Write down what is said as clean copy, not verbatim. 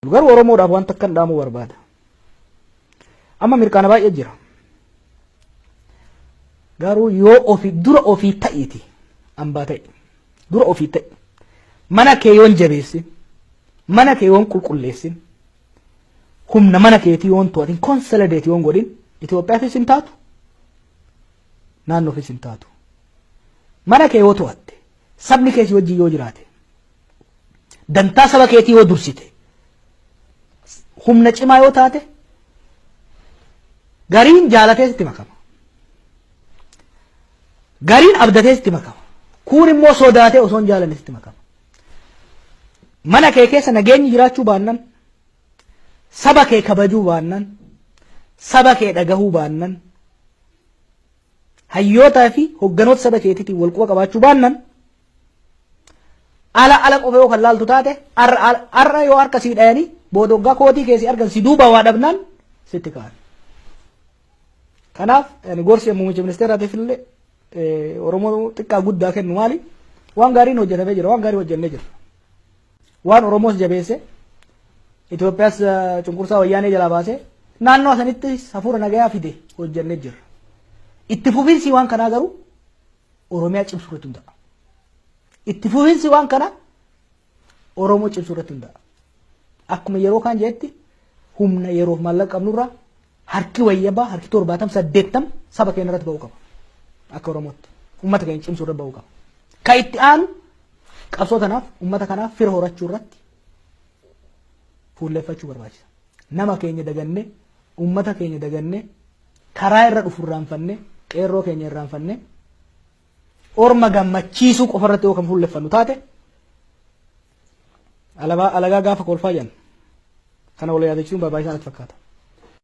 Garuu Oromoodhaaf waan takkan dhaamuu barbaada. Amma mirkaana baay'ee jira. Garuu yoo dura ofii ta'iti hambaa ta'e. Dura ofii ta'e. Mana kee yoon jabeessin, mana kee yoon qulqulleessin, humna mana keetii yoon to'atin, konsolideetii yoon godhin, Itoophiyaafis hin taatu, naannoofis hin taatu. Mana kee yoo to'atte, sabni keetii wajjin yoo jiraate, dantaa saba keetii yoo dursite, humna cimaa yoo taate, gariin jaalatee sitti makama. Gariin abdatee sitti makama. Kuun immoo sodaatee osoo hin jaalanne sitti makama. Mana kee keessa nageenyi jiraachuu baannan, saba kee kabajuu baannan, saba kee dhagahuu baannan, hayyootaa fi hogganoota saba keetiitiin wal quba qabaachuu baannan, ala qofee yoo kan laaltu taate, arra yoo harka sii dhayanii, boodoggaa kootii keessi argan si duuba waa dhabnaan sitti ka'an. Kanaaf gorsi muummicha ministeeraatiif illee Oromoo xiqqaa guddaa kennu maali? Waan gaariin hojjetamee jira, waan gaarii hojjennee jira. Waan Oromoos jabeesse, Itoophiyaas cunqursaa wayyaanee jalaa baase, naannoo sanitti hafuura nagayaa fide hojjennee jira. Itti fufiinsi waan kanaa garuu Oromiyaa cimsuu irratti hunda'a. Itti fufiinsi waan kana Oromoo cimsuu irratti hunda'a. Akkuma yeroo kaan jeetti humna yeroof maallaqa qabnurraa harki wayyabaa harki 70-80 saba keenya irratti ba'uu qaba. Akka Oromootti uummata keenya cimsuu irratti ba'uu qaba. Ka itti aanu qabsoo kanaaf uummata kanaaf fira horachuu irratti fuulleeffachuu barbaachisa. Nama keenya dagannee uummata keenya dagannee karaa irra dhufu irraanfannee qeerroo keenya irraanfannee orma gammachiisuu qofa irratti yoo kan fuulleeffannu taate alagaa gaafa kolfaa jiran kana wal yaadachuun barbaachisaa natti fakkaata.